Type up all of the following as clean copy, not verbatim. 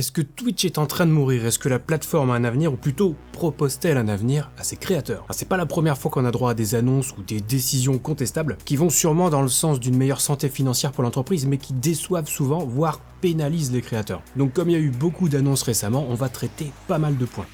Est-ce que Twitch est en train de mourir? Est-ce que la plateforme a un avenir, ou plutôt propose-t-elle un avenir à ses créateurs? C'est pas la première fois qu'on a droit à des annonces ou des décisions contestables qui vont sûrement dans le sens d'une meilleure santé financière pour l'entreprise, mais qui déçoivent souvent, voire pénalisent les créateurs. Donc comme il y a eu beaucoup d'annonces récemment, on va traiter pas mal de points.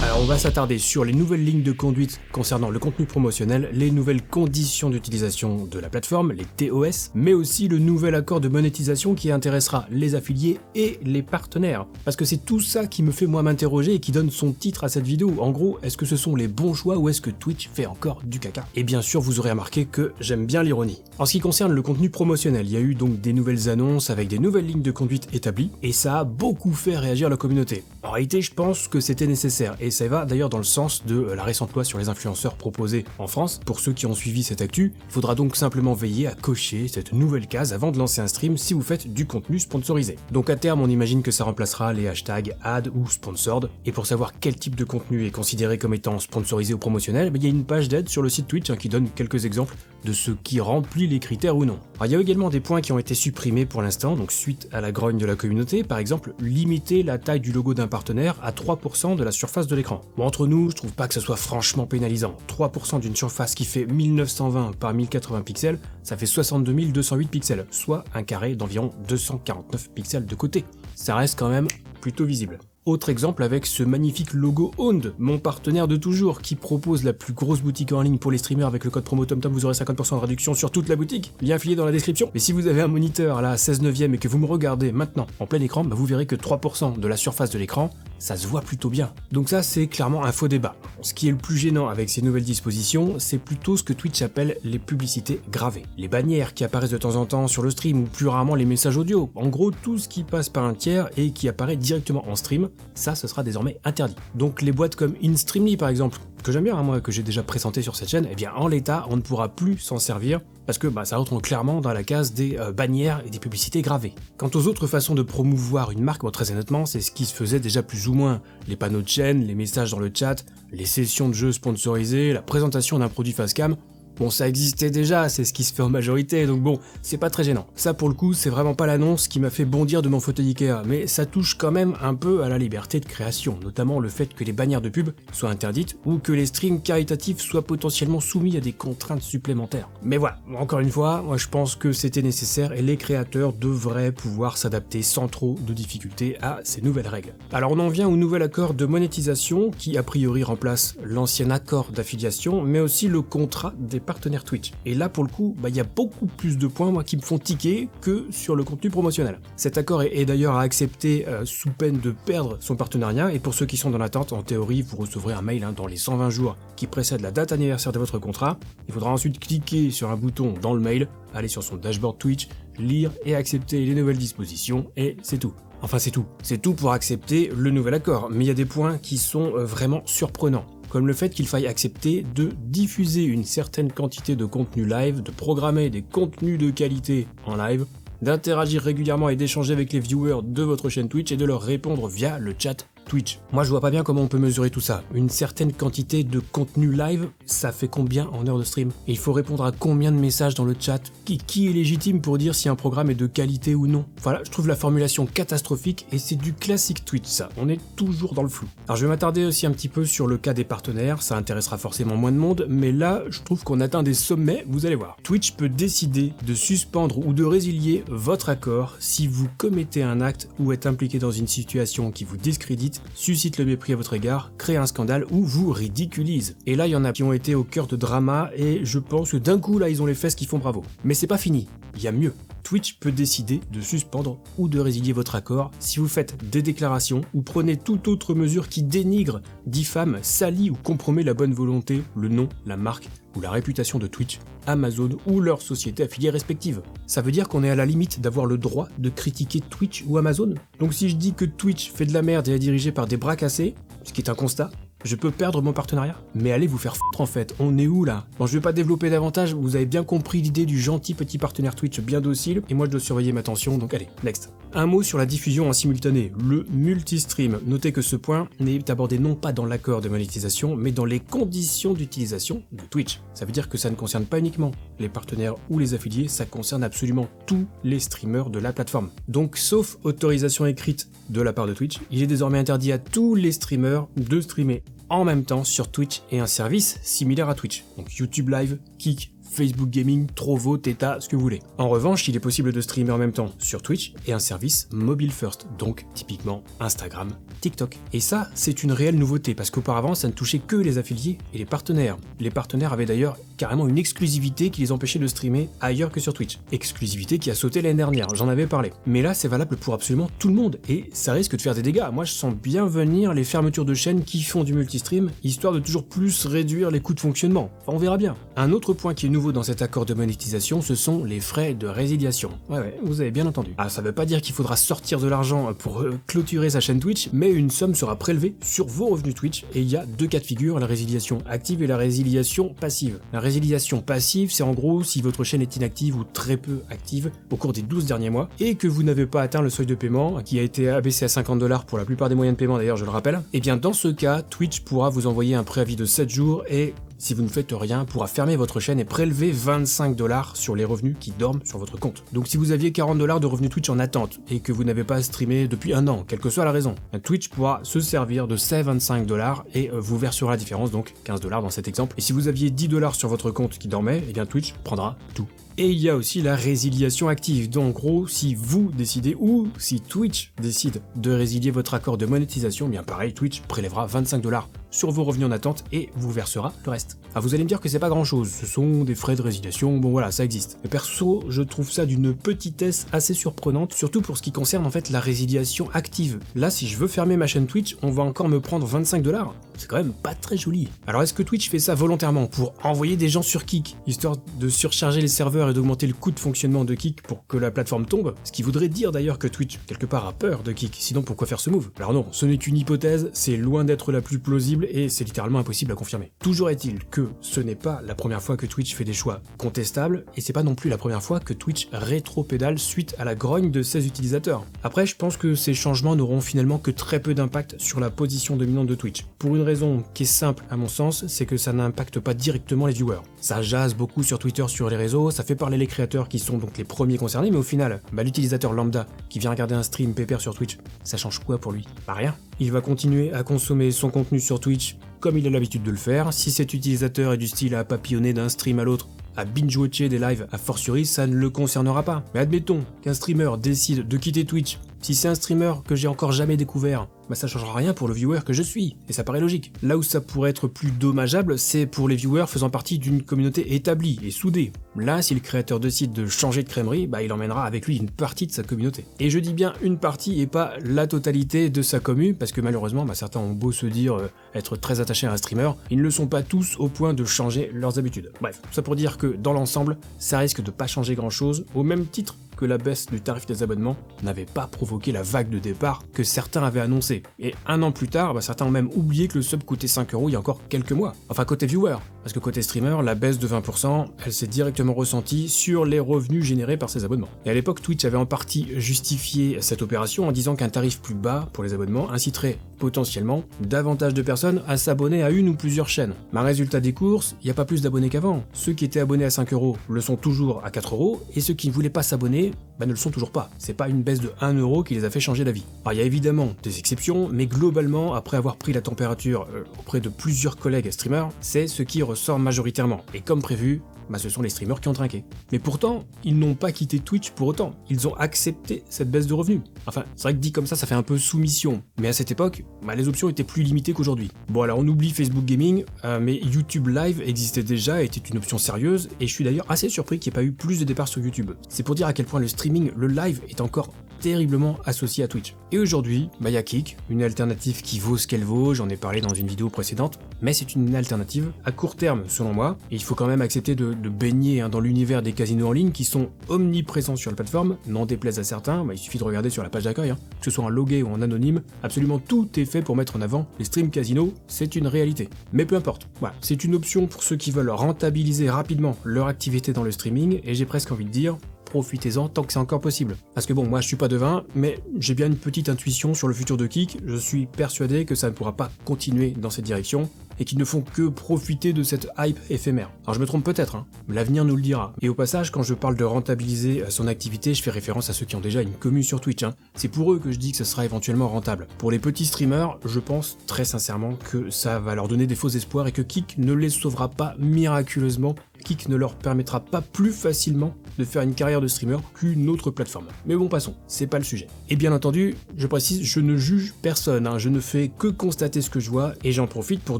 Alors on va s'attarder sur les nouvelles lignes de conduite concernant le contenu promotionnel, les nouvelles conditions d'utilisation de la plateforme, les TOS, mais aussi le nouvel accord de monétisation qui intéressera les affiliés et les partenaires. Parce que c'est tout ça qui me fait moi m'interroger et qui donne son titre à cette vidéo. En gros, est-ce que ce sont les bons choix ou est-ce que Twitch fait encore du caca? Et bien sûr, vous aurez remarqué que j'aime bien l'ironie. En ce qui concerne le contenu promotionnel, il y a eu donc des nouvelles annonces avec des nouvelles lignes de conduite établies et ça a beaucoup fait réagir la communauté. En réalité, je pense que c'était nécessaire et ça va d'ailleurs dans le sens de la récente loi sur les influenceurs proposée en France. Pour ceux qui ont suivi cette actu, il faudra donc simplement veiller à cocher cette nouvelle case avant de lancer un stream si vous faites du contenu sponsorisé. Donc à terme, on imagine que ça remplacera les hashtags ad ou sponsored. Et pour savoir quel type de contenu est considéré comme étant sponsorisé ou promotionnel, il y a une page d'aide sur le site Twitch qui donne quelques exemples de ce qui remplit les critères ou non. Alors, il y a également des points qui ont été supprimés pour l'instant, donc suite à la grogne de la communauté, par exemple limiter la taille du logo d'un partenaire à 3% de la surface de l'écran. Bon, entre nous, je trouve pas que ce soit franchement pénalisant. 3% d'une surface qui fait 1920 par 1080 pixels, ça fait 62 208 pixels, soit un carré d'environ 249 pixels de côté. Ça reste quand même plutôt visible. Autre exemple avec ce magnifique logo Owned, mon partenaire de toujours, qui propose la plus grosse boutique en ligne pour les streamers. Avec le code promo TomTom, vous aurez 50% de réduction sur toute la boutique, lien affilié dans la description. Mais si vous avez un moniteur là à 16/9 et que vous me regardez maintenant en plein écran, vous verrez que 3% de la surface de l'écran, ça se voit plutôt bien. Donc ça, c'est clairement un faux débat. Ce qui est le plus gênant avec ces nouvelles dispositions, c'est plutôt ce que Twitch appelle les publicités gravées. Les bannières qui apparaissent de temps en temps sur le stream, ou plus rarement les messages audio. En gros, tout ce qui passe par un tiers et qui apparaît directement en stream, ça, ce sera désormais interdit. Donc les boîtes comme InStreamly par exemple, que j'aime bien, moi, que j'ai déjà présenté sur cette chaîne, eh bien en l'état, on ne pourra plus s'en servir parce que ça rentre clairement dans la case des bannières et des publicités gravées. Quant aux autres façons de promouvoir une marque, très honnêtement, c'est ce qui se faisait déjà plus ou moins. Les panneaux de chaîne, les messages dans le chat, les sessions de jeux sponsorisées, la présentation d'un produit facecam. Bon, ça existait déjà, c'est ce qui se fait en majorité, donc bon, c'est pas très gênant. Ça, pour le coup, c'est vraiment pas l'annonce qui m'a fait bondir de mon fauteuil Ikea, mais ça touche quand même un peu à la liberté de création, notamment le fait que les bannières de pub soient interdites ou que les streams caritatifs soient potentiellement soumis à des contraintes supplémentaires. Mais voilà, encore une fois, moi je pense que c'était nécessaire et les créateurs devraient pouvoir s'adapter sans trop de difficultés à ces nouvelles règles. Alors on en vient au nouvel accord de monétisation qui a priori remplace l'ancien accord d'affiliation, mais aussi le contrat des partenaire Twitch. Et là pour le coup, il y a beaucoup plus de points qui me font tiquer que sur le contenu promotionnel. Cet accord est d'ailleurs à accepter sous peine de perdre son partenariat, et pour ceux qui sont dans l'attente, en théorie vous recevrez un mail dans les 120 jours qui précèdent la date anniversaire de votre contrat. Il faudra ensuite cliquer sur un bouton dans le mail, aller sur son dashboard Twitch, lire et accepter les nouvelles dispositions, et c'est tout. Enfin c'est tout. C'est tout pour accepter le nouvel accord, mais il y a des points qui sont vraiment surprenants. Comme le fait qu'il faille accepter de diffuser une certaine quantité de contenu live, de programmer des contenus de qualité en live, d'interagir régulièrement et d'échanger avec les viewers de votre chaîne Twitch et de leur répondre via le chat Twitch. Moi je vois pas bien comment on peut mesurer tout ça. Une certaine quantité de contenu live, ça fait combien en heures de stream? Et il faut répondre à combien de messages dans le chat? Qui est légitime pour dire si un programme est de qualité ou non? Voilà, je trouve la formulation catastrophique et c'est du classique Twitch ça, on est toujours dans le flou. Alors je vais m'attarder aussi un petit peu sur le cas des partenaires, ça intéressera forcément moins de monde, mais là je trouve qu'on atteint des sommets, vous allez voir. Twitch peut décider de suspendre ou de résilier votre accord si vous commettez un acte ou êtes impliqué dans une situation qui vous discrédite, suscite le mépris à votre égard, crée un scandale ou vous ridiculise. Et là, il y en a qui ont été au cœur de drama et je pense que d'un coup, là, ils ont les fesses qui font bravo. Mais c'est pas fini, il y a mieux. Twitch peut décider de suspendre ou de résilier votre accord si vous faites des déclarations ou prenez toute autre mesure qui dénigre, diffame, salit ou compromet la bonne volonté, le nom, la marque ou la réputation de Twitch, Amazon ou leurs sociétés affiliées respectives. Ça veut dire qu'on est à la limite d'avoir le droit de critiquer Twitch ou Amazon. Donc si je dis que Twitch fait de la merde et est dirigé par des bras cassés, ce qui est un constat, Je peux perdre mon partenariat? Mais allez vous faire foutre en fait, on est où là? Bon, je vais pas développer davantage, vous avez bien compris l'idée du gentil petit partenaire Twitch bien docile, et moi je dois surveiller ma tension, donc allez, next. Un mot sur la diffusion en simultané, le multistream. Notez que ce point n'est abordé non pas dans l'accord de monétisation, mais dans les conditions d'utilisation de Twitch. Ça veut dire que ça ne concerne pas uniquement les partenaires ou les affiliés, ça concerne absolument tous les streamers de la plateforme. Donc sauf autorisation écrite de la part de Twitch, il est désormais interdit à tous les streamers de streamer en même temps sur Twitch et un service similaire à Twitch. Donc YouTube Live, Kick, Facebook Gaming, Trovo, Theta, ce que vous voulez. En revanche, il est possible de streamer en même temps sur Twitch et un service mobile first, donc typiquement Instagram, TikTok. Et ça, c'est une réelle nouveauté parce qu'auparavant, ça ne touchait que les affiliés et les partenaires. Les partenaires avaient d'ailleurs carrément une exclusivité qui les empêchait de streamer ailleurs que sur Twitch. Exclusivité qui a sauté l'année dernière, j'en avais parlé. Mais là, c'est valable pour absolument tout le monde et ça risque de faire des dégâts. Moi, je sens bien venir les fermetures de chaînes qui font du multistream, histoire de toujours plus réduire les coûts de fonctionnement. Enfin, on verra bien. Un autre point qui est nouveau dans cet accord de monétisation, ce sont les frais de résiliation. Ouais, vous avez bien entendu. Ah, ça veut pas dire qu'il faudra sortir de l'argent pour clôturer sa chaîne Twitch, mais une somme sera prélevée sur vos revenus Twitch et il y a deux cas de figure, la résiliation active et la résiliation passive. La résiliation passive, c'est en gros si votre chaîne est inactive ou très peu active au cours des 12 derniers mois et que vous n'avez pas atteint le seuil de paiement qui a été abaissé à $50 pour la plupart des moyens de paiement d'ailleurs, je le rappelle, et bien dans ce cas, Twitch pourra vous envoyer un préavis de 7 jours et si vous ne faites rien, pourra fermer votre chaîne et prélever $25 sur les revenus qui dorment sur votre compte. Donc si vous aviez $40 de revenus Twitch en attente et que vous n'avez pas streamé depuis un an, quelle que soit la raison, Twitch pourra se servir de ces $25 et vous versera la différence, donc $15 dans cet exemple. Et si vous aviez $10 sur votre compte qui dormait, eh bien Twitch prendra tout. Et il y a aussi la résiliation active. Donc en gros, si vous décidez ou si Twitch décide de résilier votre accord de monétisation, bien pareil, Twitch prélèvera $25 sur vos revenus en attente et vous versera le reste. Ah, vous allez me dire que c'est pas grand chose, ce sont des frais de résiliation, bon voilà, ça existe. Mais perso, je trouve ça d'une petitesse assez surprenante, surtout pour ce qui concerne en fait la résiliation active. Là, si je veux fermer ma chaîne Twitch, on va encore me prendre $25. C'est quand même pas très joli. Alors est-ce que Twitch fait ça volontairement pour envoyer des gens sur Kick, histoire de surcharger les serveurs et d'augmenter le coût de fonctionnement de Kick pour que la plateforme tombe? Ce qui voudrait dire d'ailleurs que Twitch, quelque part, a peur de Kick, sinon pourquoi faire ce move? Alors non, ce n'est qu'une hypothèse, c'est loin d'être la plus plausible et c'est littéralement impossible à confirmer. Toujours est-il que ce n'est pas la première fois que Twitch fait des choix contestables et c'est pas non plus la première fois que Twitch rétro-pédale suite à la grogne de ses utilisateurs. Après, je pense que ces changements n'auront finalement que très peu d'impact sur la position dominante de Twitch. Pour une raison qui est simple à mon sens, c'est que ça n'impacte pas directement les viewers. Ça jase beaucoup sur Twitter, sur les réseaux, ça fait parler les créateurs qui sont donc les premiers concernés, mais au final, l'utilisateur lambda qui vient regarder un stream pépère sur Twitch, ça change quoi pour lui? Pas rien. Il va continuer à consommer son contenu sur Twitch comme il a l'habitude de le faire. Si cet utilisateur est du style à papillonner d'un stream à l'autre, à binge-watcher des lives, a fortiori, ça ne le concernera pas. Mais admettons qu'un streamer décide de quitter Twitch. Si c'est un streamer que j'ai encore jamais découvert, ça changera rien pour le viewer que je suis, et ça paraît logique. Là où ça pourrait être plus dommageable, c'est pour les viewers faisant partie d'une communauté établie et soudée. Là, si le créateur décide de changer de crèmerie, il emmènera avec lui une partie de sa communauté. Et je dis bien une partie et pas la totalité de sa commu, parce que malheureusement, certains ont beau se dire être très attachés à un streamer, ils ne le sont pas tous au point de changer leurs habitudes. Bref, ça pour dire que dans l'ensemble, ça risque de pas changer grand chose, au même titre que la baisse du tarif des abonnements n'avait pas provoqué la vague de départ que certains avaient annoncé. Et un an plus tard, certains ont même oublié que le sub coûtait 5€ il y a encore quelques mois. Enfin côté viewer, parce que côté streamer, la baisse de 20%, elle s'est directement ressentie sur les revenus générés par ces abonnements. Et à l'époque, Twitch avait en partie justifié cette opération en disant qu'un tarif plus bas pour les abonnements inciterait potentiellement davantage de personnes à s'abonner à une ou plusieurs chaînes. Mais résultat des courses, il n'y a pas plus d'abonnés qu'avant. Ceux qui étaient abonnés à 5€ le sont toujours à 4€, et ceux qui ne voulaient pas s'abonner ne le sont toujours pas. C'est pas une baisse de 1€ qui les a fait changer d'avis. Alors il y a évidemment des exceptions, mais globalement, après avoir pris la température auprès de plusieurs collègues streamers, c'est ce qui ressort majoritairement. Et comme prévu, ce sont les streamers qui ont trinqué. Mais pourtant, ils n'ont pas quitté Twitch pour autant. Ils ont accepté cette baisse de revenus. Enfin, c'est vrai que dit comme ça fait un peu soumission. Mais à cette époque, les options étaient plus limitées qu'aujourd'hui. Bon alors on oublie Facebook Gaming, mais YouTube Live existait déjà et était une option sérieuse, et je suis d'ailleurs assez surpris qu'il n'y ait pas eu plus de départs sur YouTube. C'est pour dire à quel point le streaming, le live, est encore terriblement associé à Twitch. Et aujourd'hui, il y a Kick, une alternative qui vaut ce qu'elle vaut, j'en ai parlé dans une vidéo précédente, mais c'est une alternative à court terme selon moi, et il faut quand même accepter de baigner dans l'univers des casinos en ligne qui sont omniprésents sur la plateforme, n'en déplaise à certains, il suffit de regarder sur la page d'accueil, que ce soit en logué ou en anonyme, absolument tout est fait pour mettre en avant les streams casinos, c'est une réalité. Mais peu importe, voilà, c'est une option pour ceux qui veulent rentabiliser rapidement leur activité dans le streaming, et j'ai presque envie de dire, profitez-en tant que c'est encore possible. Parce que bon, moi je suis pas devin, mais j'ai bien une petite intuition sur le futur de Kick, je suis persuadé que ça ne pourra pas continuer dans cette direction, et qu'ils ne font que profiter de cette hype éphémère. Alors je me trompe peut-être, l'avenir nous le dira. Et au passage, quand je parle de rentabiliser son activité, je fais référence à ceux qui ont déjà une commu sur Twitch. C'est pour eux que je dis que ça sera éventuellement rentable. Pour les petits streamers, je pense très sincèrement que ça va leur donner des faux espoirs et que Kick ne les sauvera pas miraculeusement, Kick ne leur permettra pas plus facilement de faire une carrière de streamer qu'une autre plateforme. Mais bon, passons, c'est pas le sujet. Et bien entendu, je précise, je ne juge personne, je ne fais que constater ce que je vois et j'en profite pour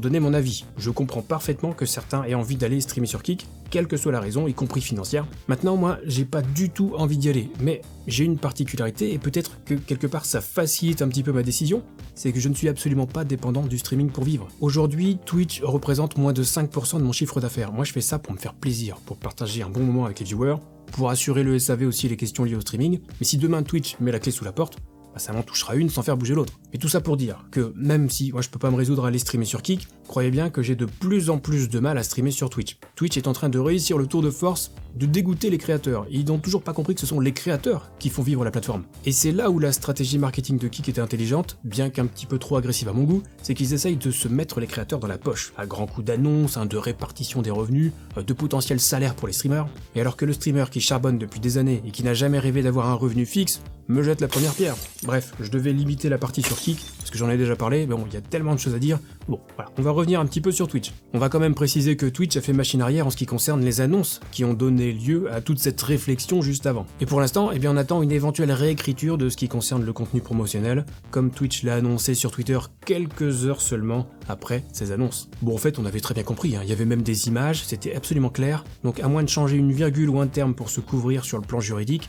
donner mon avis. Je comprends parfaitement que certains aient envie d'aller streamer sur Kick, quelle que soit la raison, y compris financière. Maintenant, moi, j'ai pas du tout envie d'y aller, mais j'ai une particularité et peut-être que quelque part ça facilite un petit peu ma décision, c'est que je ne suis absolument pas dépendant du streaming pour vivre. Aujourd'hui, Twitch représente moins de 5% de mon chiffre d'affaires. Moi, je fais ça pour me faire plaisir, pour partager un bon moment avec les viewers, pour assurer le SAV aussi les questions liées au streaming, mais si demain Twitch met la clé sous la porte, ça m'en touchera une sans faire bouger l'autre. Et tout ça pour dire que même si moi je peux pas me résoudre à aller streamer sur Kick, croyez bien que j'ai de plus en plus de mal à streamer sur Twitch. Twitch est en train de réussir le tour de force de dégoûter les créateurs. Ils n'ont toujours pas compris que ce sont les créateurs qui font vivre la plateforme. Et c'est là où la stratégie marketing de Kick était intelligente, bien qu'un petit peu trop agressive à mon goût, c'est qu'ils essayent de se mettre les créateurs dans la poche, à grands coups d'annonces, de répartition des revenus, de potentiels salaires pour les streamers. Et alors que le streamer qui charbonne depuis des années et qui n'a jamais rêvé d'avoir un revenu fixe, me jette la première pierre. Bref, je devais limiter la partie sur Kick, parce que j'en ai déjà parlé, mais bon, il y a tellement de choses à dire. Bon, voilà, on va revenir un petit peu sur Twitch. On va quand même préciser que Twitch a fait machine arrière en ce qui concerne les annonces qui ont donné lieu à toute cette réflexion juste avant. Et pour l'instant, on attend une éventuelle réécriture de ce qui concerne le contenu promotionnel, comme Twitch l'a annoncé sur Twitter quelques heures seulement après ces annonces. Bon, en fait, on avait très bien compris, il y avait même des images, c'était absolument clair, donc à moins de changer une virgule ou un terme pour se couvrir sur le plan juridique,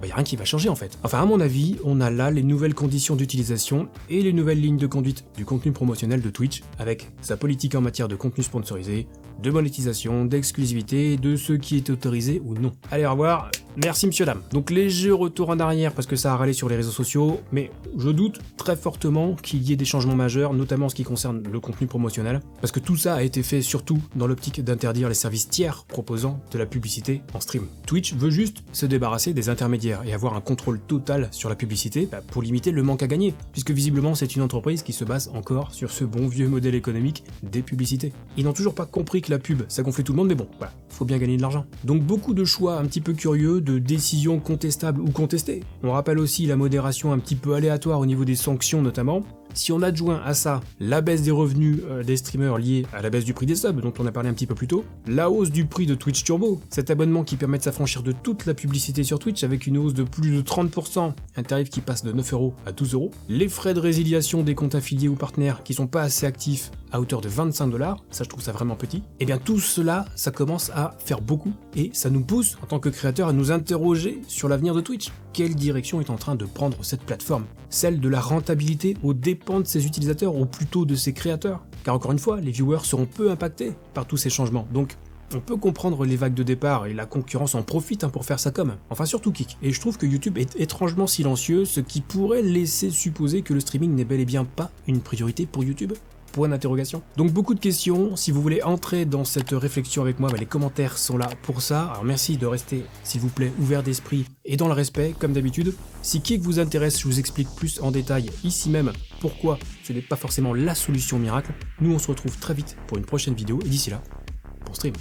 y a rien qui va changer en fait. Enfin, à mon avis, on a là les nouvelles conditions d'utilisation et les nouvelles lignes de conduite du contenu promotionnel de Twitch, avec sa politique en matière de contenu sponsorisé, de monétisation, d'exclusivité, de ce qui est autorisé ou non. Allez, au revoir, merci monsieur dame. Donc léger retour en arrière parce que ça a râlé sur les réseaux sociaux, mais je doute très fortement qu'il y ait des changements majeurs, notamment en ce qui concerne le contenu promotionnel, parce que tout ça a été fait surtout dans l'optique d'interdire les services tiers proposant de la publicité en stream. Twitch veut juste se débarrasser des intermédiaires et avoir un contrôle total sur la publicité pour limiter le manque à gagner, puisque visiblement c'est une entreprise qui se base encore sur ce bon vieux modèle économique des publicités. Ils n'ont toujours pas compris que la pub ça gonflait tout le monde, mais bon, voilà, faut bien gagner de l'argent. Donc beaucoup de choix un petit peu curieux, de décisions contestables ou contestées. On rappelle aussi la modération un petit peu aléatoire au niveau des sanctions notamment. Si on adjoint à ça la baisse des revenus des streamers liés à la baisse du prix des subs dont on a parlé un petit peu plus tôt, la hausse du prix de Twitch Turbo, cet abonnement qui permet de s'affranchir de toute la publicité sur Twitch avec une hausse de plus de 30%, un tarif qui passe de 9€ à 12€, les frais de résiliation des comptes affiliés ou partenaires qui sont pas assez actifs à hauteur de 25$, ça je trouve ça vraiment petit, et bien tout cela, ça commence à faire beaucoup et ça nous pousse en tant que créateurs à nous interroger sur l'avenir de Twitch. Quelle direction est en train de prendre cette plateforme? Celle de la rentabilité aux dépens de ses utilisateurs ou plutôt de ses créateurs? Car encore une fois, les viewers seront peu impactés par tous ces changements, donc on peut comprendre les vagues de départ et la concurrence en profite pour faire sa com. Enfin surtout Kick. Et je trouve que YouTube est étrangement silencieux, ce qui pourrait laisser supposer que le streaming n'est bel et bien pas une priorité pour YouTube. Point d'interrogation. Donc beaucoup de questions, si vous voulez entrer dans cette réflexion avec moi, les commentaires sont là pour ça. Alors merci de rester, s'il vous plaît, ouvert d'esprit et dans le respect, comme d'habitude. Si Kick vous intéresse, je vous explique plus en détail, ici même, pourquoi ce n'est pas forcément la solution miracle. Nous on se retrouve très vite pour une prochaine vidéo, et d'ici là, bon stream.